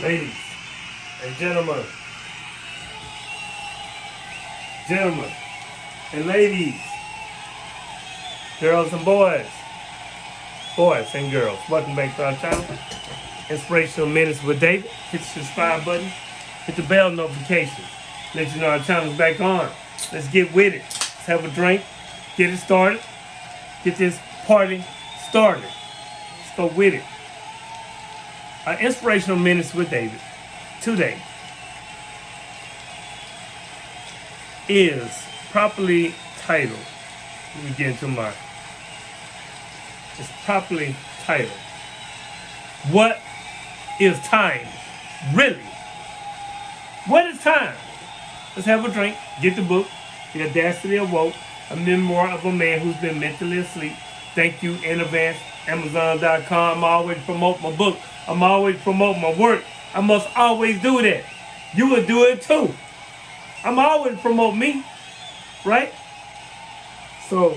Ladies and gentlemen and ladies, girls and boys and girls, welcome back to our channel, Inspirational Minutes with David. Hit the subscribe button, hit the bell notification, let you know our channel's back on. Let's get with it. Let's have a drink, get it started, get this party started. Let's go with it. Our Inspirational Minutes with David today is properly titled. Let me get into my. It's properly titled. What is time? Really? What is time? Let's have a drink, get the book, The Audacity of Woke, a memoir of a man who's been mentally asleep. Thank you in advance. Amazon.com. I always promote my book. I'm always promote my work. I must always do that. You will do it too. I'm always promote me, right? So,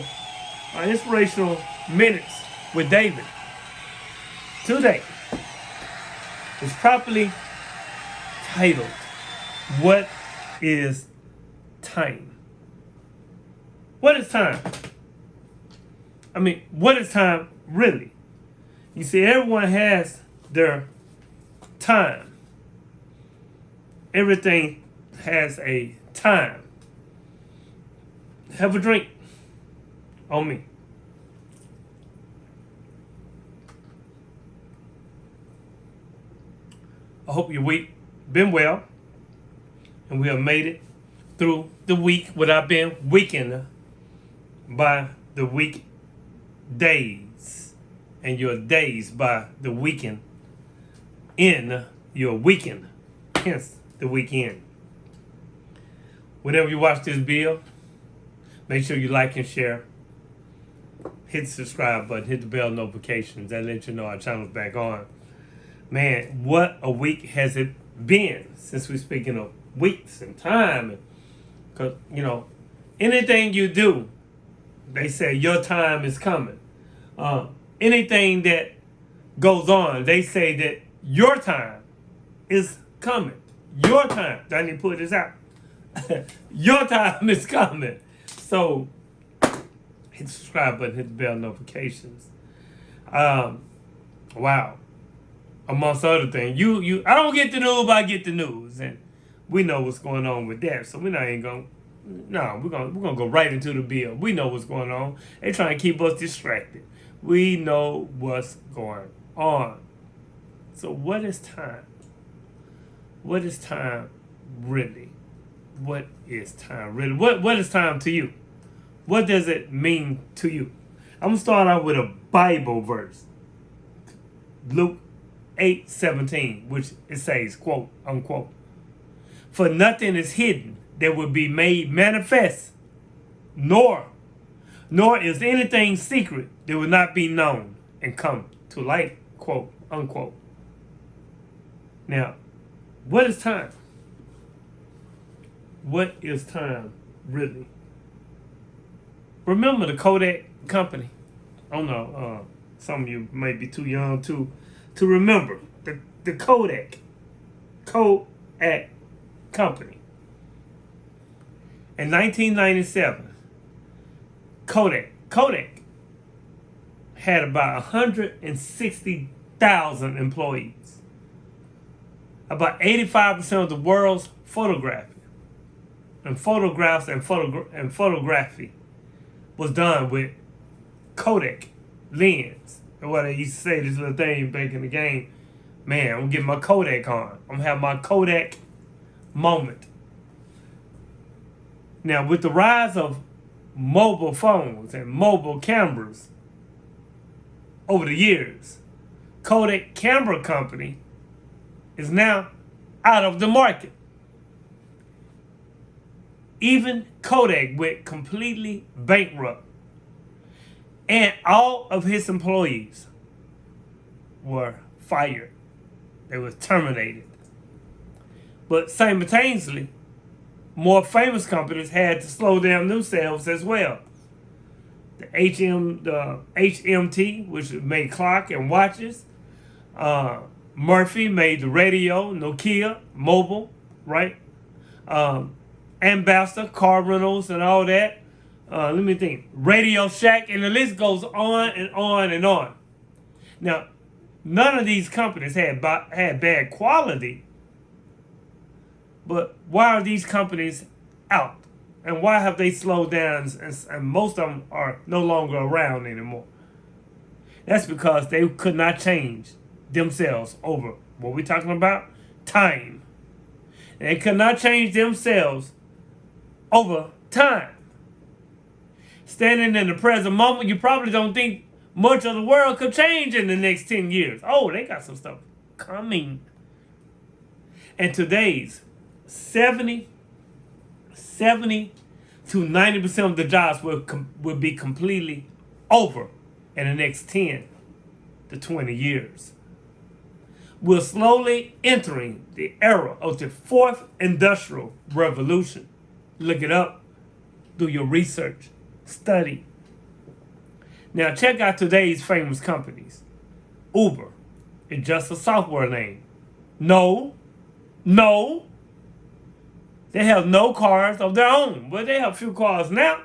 our Inspirational Minutes with David today is properly titled, What is Time? What is time? I mean, what is time really? You see, everyone has their time. Everything has a time. Have a drink on me. I hope your week been well, and we have made it through the week without being weakened by the week days, and your days by the weekend in your weekend, hence the weekend. Whenever you watch this video, make sure you like and share. Hit the subscribe button, hit the bell notifications. That lets you know our channel's back on. Man, what a week has it been since we're speaking of weeks and time. Because, anything you do, they say your time is coming. Anything that goes on, they say that your time is coming. Your time. I need to put this out. Your time is coming. So, hit the subscribe button, hit the bell notifications. Wow. Amongst other things. I don't get the news, but I get the news. And we know what's going on with that. So we're not even going to. No, we're gonna go right into the bill. We know what's going on. They trying to keep us distracted. We know what's going on. So what is time? What is time really? What is time really? What is time to you? What does it mean to you? I'm gonna start out with a Bible verse. Luke 8:17, which it says, quote unquote, "For nothing is hidden that will be made manifest, nor is anything secret that will not be known and come to light," quote unquote. Now, what is time? What is time really? Remember the Kodak company? I don't know, some of you may be too young to remember the Kodak company. In 1997, Kodak had about 160,000 employees. About 85% of the world's photography and photography was done with Kodak lens. And what I used to say, this little thing back in the game, man, I'm gonna get my Kodak on. I'm gonna have my Kodak moment. Now, with the rise of mobile phones and mobile cameras over the years, Kodak Camera Company is now out of the market. Even Kodak went completely bankrupt, and all of his employees were fired. They were terminated. But simultaneously, more famous companies had to slow down themselves as well. The HMT, which made clock and watches, Murphy made the radio, Nokia, mobile, right? Ambassador, car rentals, and all that. Let me think. Radio Shack, and the list goes on and on and on. Now, none of these companies had bad quality, but why are these companies out? And why have they slowed down and most of them are no longer around anymore? That's because they could not change themselves over what we're talking about, time. They could not change themselves over time. Standing in the present moment, you probably don't think much of the world could change in the next 10 years. Oh, they got some stuff coming. And today's 70 to 90% of the jobs will be completely over in the next 10 to 20 years. We're slowly entering the era of the fourth industrial revolution. Look it up. Do your research. Study. Now check out today's famous companies. Uber is just a software name. No. They have no cars of their own, but they have few cars now.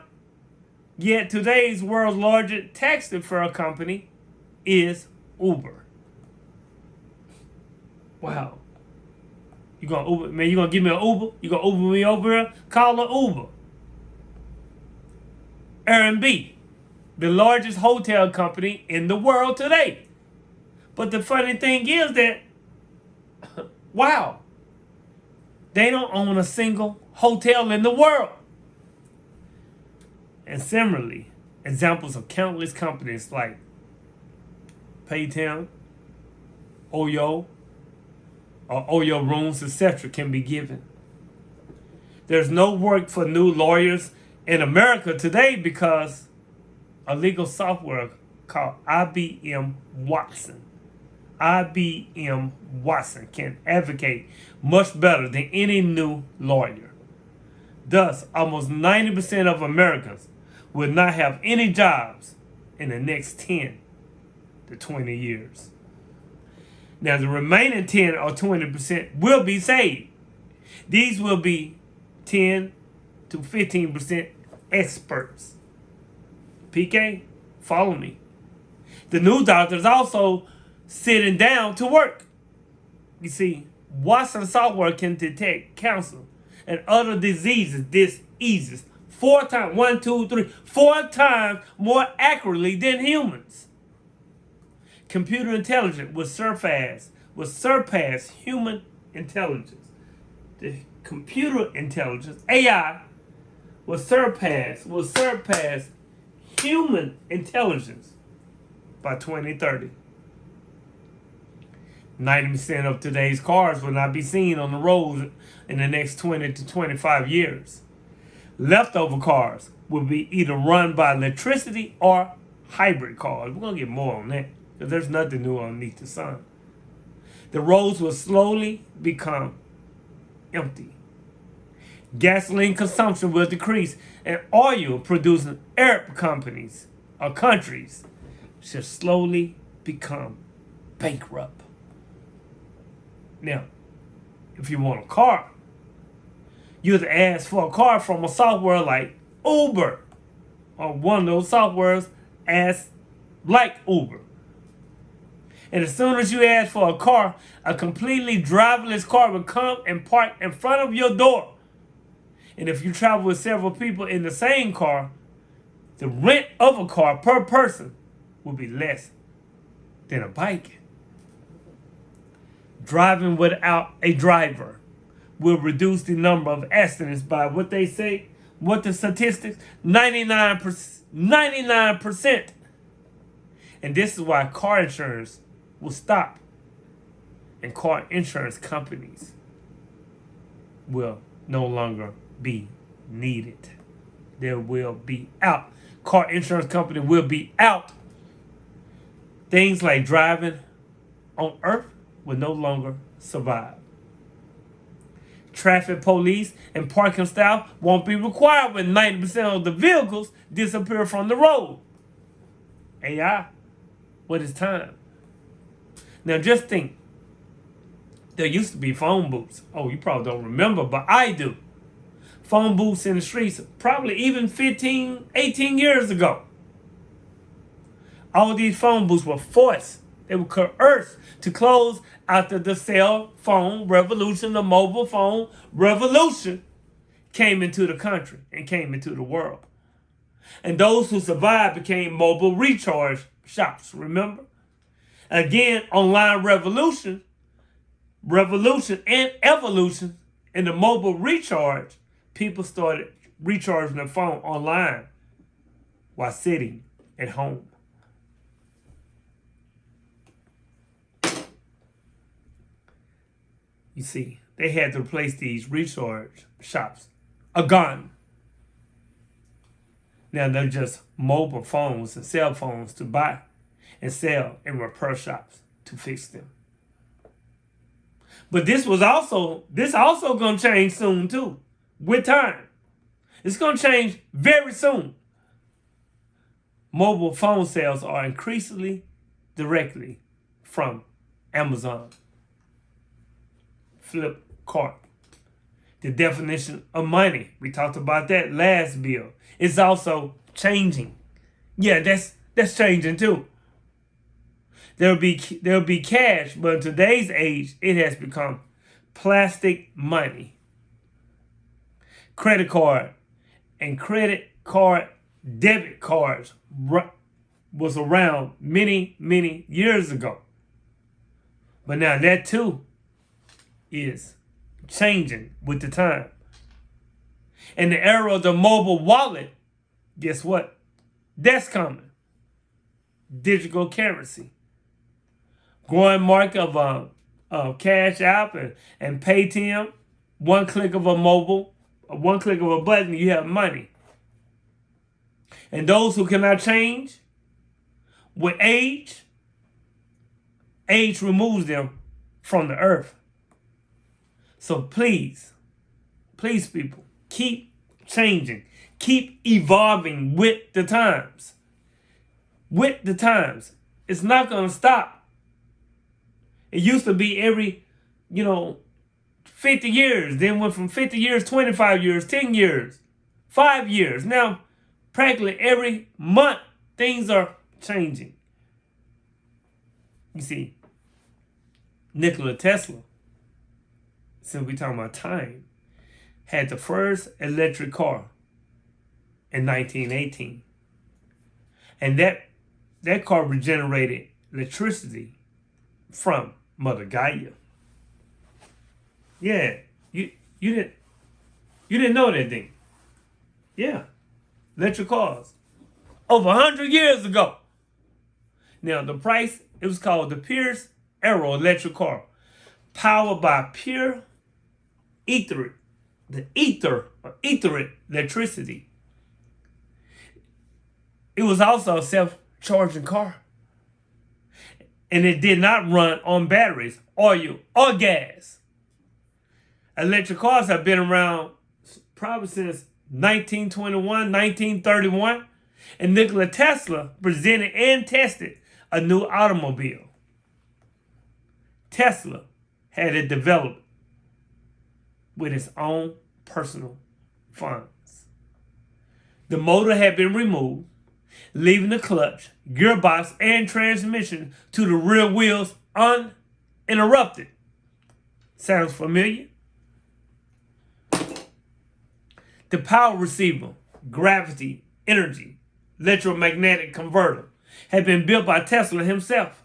Yet today's world's largest taxi fare company is Uber. Wow. You gonna Uber? Man, you gonna give me an Uber? You gonna Uber me over here? Call an Uber. Airbnb, the largest hotel company in the world today. But the funny thing is that, wow, they don't own a single hotel in the world. And similarly, examples of countless companies like Paytown, Oyo, or Oyo Rooms, etc. can be given. There's no work for new lawyers in America today because a legal software called IBM Watson can advocate much better than any new lawyer. Thus, almost 90% of Americans will not have any jobs in the next 10 to 20 years. Now, the remaining 10 or 20% will be saved. These will be 10 to 15% experts. PK, follow me. The new doctors also sitting down to work. You see, Watson software can detect cancer and other diseases 4 times more accurately than humans. Computer intelligence will surpass human intelligence. The computer intelligence, AI, will surpass human intelligence by 2030. 90% of today's cars will not be seen on the roads in the next 20 to 25 years. Leftover cars will be either run by electricity or hybrid cars. We're going to get more on that because there's nothing new underneath the sun. The roads will slowly become empty. Gasoline consumption will decrease, and oil-producing Arab companies or countries should slowly become bankrupt. Now, if you want a car, you have to ask for a car from a software like Uber or one of those softwares like Uber. And as soon as you ask for a car, a completely driverless car will come and park in front of your door. And if you travel with several people in the same car, the rent of a car per person will be less than a bike. Driving without a driver will reduce the number of accidents by what the statistics, 99%. And this is why car insurance will stop. And car insurance companies will no longer be needed. There will be out. Car insurance company will be out. Things like driving on Earth will no longer survive. Traffic police and parking staff won't be required when 90% of the vehicles disappear from the road. AI, what is time? Now just think, There used to be phone booths. Oh, you probably don't remember, but I do. Phone booths in the streets, probably even 15, 18 years ago. All these phone booths were forced. They were coerced to close after the cell phone revolution, the mobile phone revolution came into the country and came into the world. And those who survived became mobile recharge shops, remember? Again, online revolution and evolution in the mobile recharge, people started recharging their phone online while sitting at home. You see, they had to replace these recharge shops. Gone. Now they're just mobile phones and cell phones to buy and sell in repair shops to fix them. But this also going to change soon too, with time. It's going to change very soon. Mobile phone sales are increasingly directly from Amazon, Flipkart. The definition of money, we talked about that last bill, is also changing. Yeah, that's changing too. There'll be cash, but in today's age, it has become plastic money. Credit card and credit card debit cards was around many, many years ago. But now that too is changing with the time. In the era of the mobile wallet, guess what? That's coming. Digital currency. Growing market of Cash App and Paytm. One click of a button, you have money. And those who cannot change, with age removes them from the earth. So please people, keep changing. Keep evolving with the times. With the times. It's not going to stop. It used to be every, 50 years. Then went from 50 years, 25 years, 10 years, 5 years. Now, practically every month, things are changing. You see, Nikola Tesla, since we're talking about time, had the first electric car in 1918. And that car regenerated electricity from Mother Gaia. Yeah, you didn't know that thing. Yeah, electric cars over 100 years ago. Now the price, it was called the Pierce Arrow electric car, powered by pure ether electricity. It was also a self-charging car. And it did not run on batteries, oil, or gas. Electric cars have been around probably since 1921, 1931. And Nikola Tesla presented and tested a new automobile. Tesla had it developed with its own personal funds. The motor had been removed, leaving the clutch, gearbox, and transmission to the rear wheels uninterrupted. Sounds familiar? The power receiver, gravity, energy, electromagnetic converter had been built by Tesla himself.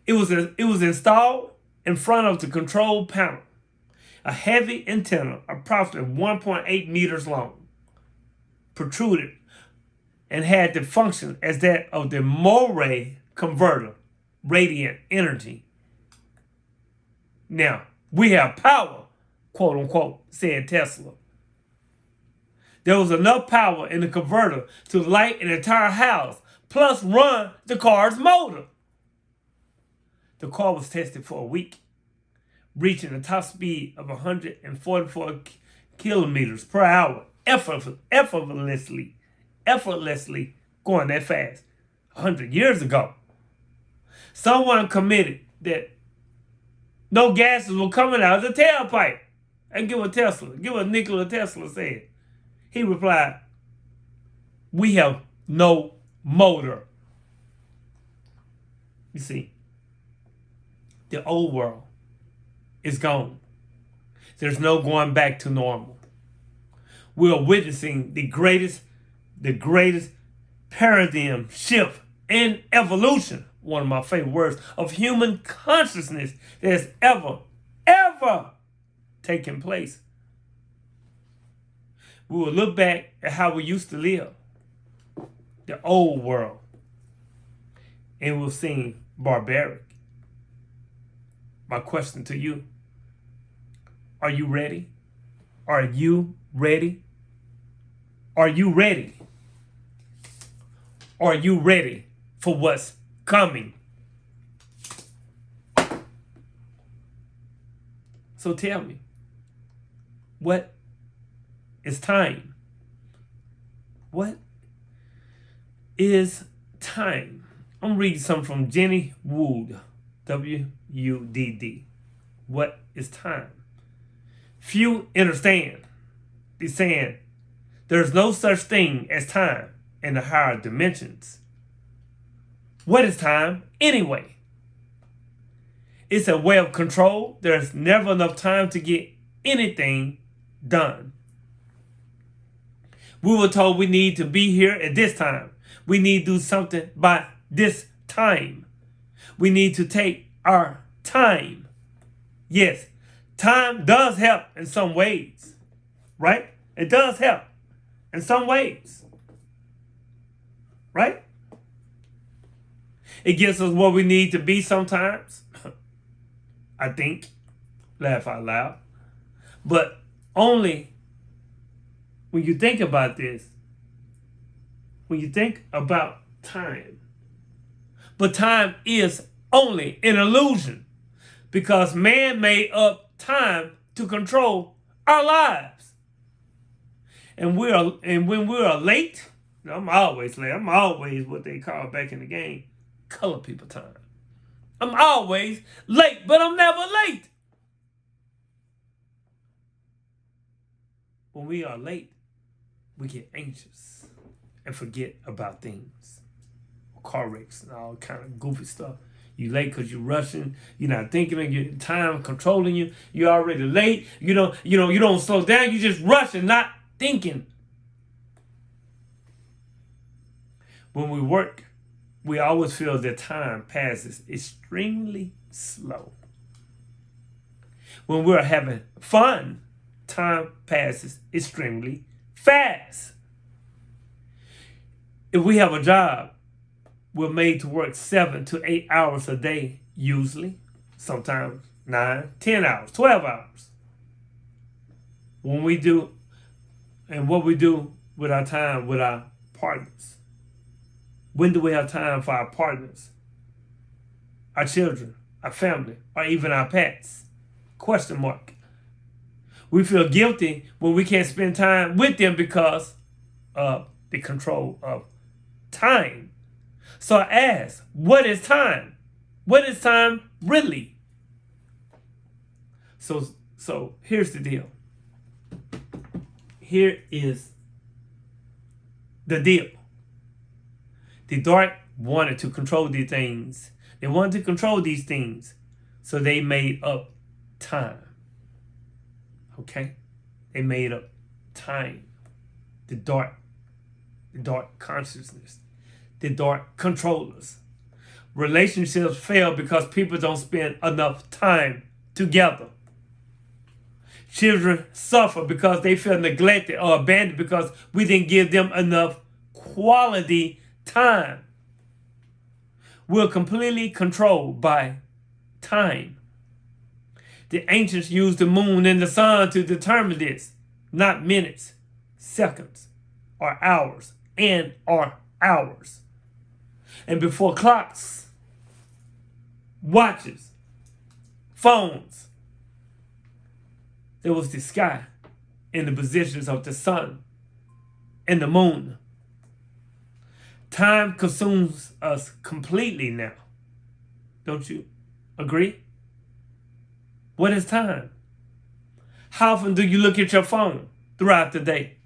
It was installed in front of the control panel, a heavy antenna approximately 1.8 meters long, protruded and had the function as that of the Moray converter, radiant energy. Now, we have power, quote unquote, said Tesla. There was enough power in the converter to light an entire house, plus run the car's motor. The car was tested for a week, reaching a top speed of 144 kilometers per hour, effortlessly going that fast 100 years ago. Someone committed that No gases were coming out of the tailpipe. And give what Nikola Tesla said. He replied, we have no motor. You see, the old world is gone. There's no going back to normal. We are witnessing the greatest paradigm shift in evolution, one of my favorite words, of human consciousness that has ever taken place. We will look back at how we used to live, the old world, and we'll see barbaric. My question to you, are you ready? Are you ready? Are you ready? Are you ready for what's coming? So tell me, what is time? What is time? I'm reading something from Jenny Wood, W-U-D-D. What is time? Few understand. They're saying there's no such thing as time in the higher dimensions. What is time anyway? It's a way of control. There's never enough time to get anything done. We were told we need to be here at this time. We need to do something by this time. We need to take our time. Yes, time does help in some ways, right? It does help in some ways, right? It gives us what we need to be sometimes. I think, laugh out loud. But only when you think about this, when you think about time. But time is only an illusion because man made up time to control our lives. And when we are late, I'm always late. I'm always what they call back in the game, color people time. I'm always late, but I'm never late. When we are late, we get anxious and forget about things. Car wrecks and all kind of goofy stuff. You late because you're rushing. You're not thinking of your time controlling you. You're already late. You don't slow down. You just rushing, not thinking. When we work, we always feel that time passes extremely slow. When we're having fun, time passes extremely fast. If we have a job, we're made to work 7 to 8 hours a day, usually, sometimes 9, 10 hours, 12 hours. When we do, and what we do with our time with our partners. When do we have time for our partners, our children, our family, or even our pets? Question mark. We feel guilty when we can't spend time with them because of the control of time. So I ask, what is time? What is time really? So here's the deal. Here is the deal. The dark wanted to control these things. They wanted to control these things. So they made up time. Okay? They made up time. The dark consciousness. The dark controllers. Relationships fail because people don't spend enough time together. Children suffer because they feel neglected or abandoned because we didn't give them enough quality time. We're completely controlled by time. The ancients used the moon and the sun to determine this, not minutes, seconds, or hours, or hours. And before clocks, watches, phones, there was the sky and the positions of the sun and the moon. Time consumes us completely now. Don't you agree? What is time? How often do you look at your phone throughout the day?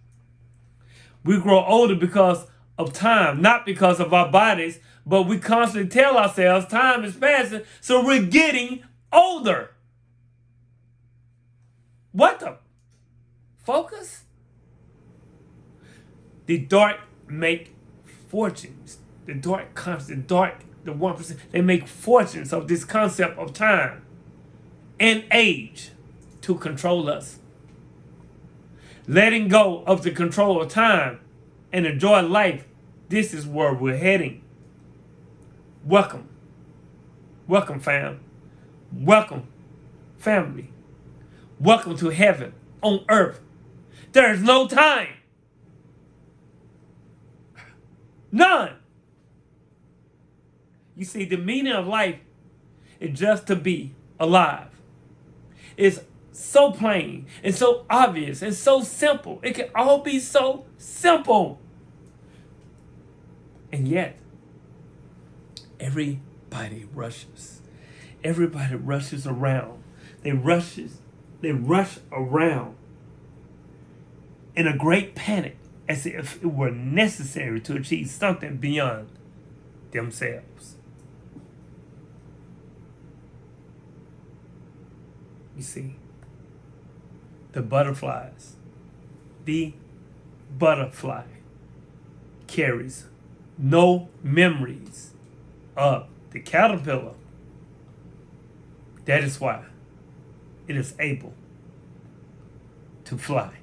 We grow older because of time, not because of our bodies, but we constantly tell ourselves time is passing, so we're getting older. What the? Focus? The dark make fortunes. The 1%, they make fortunes of this concept of time and age to control us. Letting go of the control of time and enjoy life, this is where we're heading. Welcome. Welcome, fam. Welcome, family. Welcome to heaven on earth. There is no time. None. You see, the meaning of life is just to be alive. It's so plain and so obvious and so simple. It can all be so simple. And yet, everybody rushes. Everybody rushes around. They rush around in a great panic as if it were necessary to achieve something beyond themselves. You see, the butterfly carries no memories of the caterpillar. That is why it is able to fly.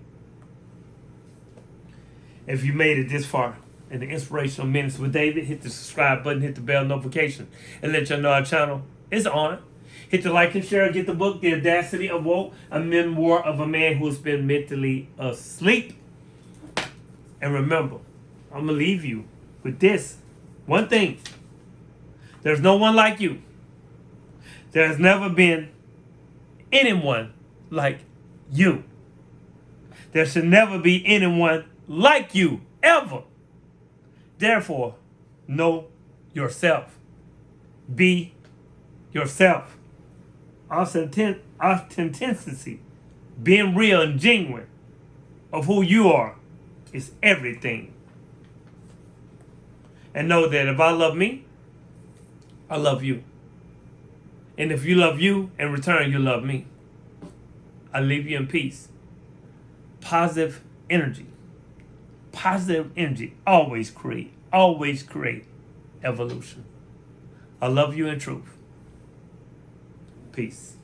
If you made it this far in the Inspirational Minutes with David, hit the subscribe button, hit the bell notification, and let you know our channel is on. Hit the like and share. Get the book, The Audacity of Woke, a memoir of a man who's been mentally asleep. And remember, I'm going to leave you with this one thing. There's no one like you. There's never been anyone like you. There should never be anyone like you, ever. Therefore, know yourself. Be yourself. Authenticity, being real and genuine of who you are, is everything. And know that if I love me, I love you. And if you love you, in return, you love me. I leave you in peace. Positive energy. Positive energy always create evolution. I love you in truth. Peace.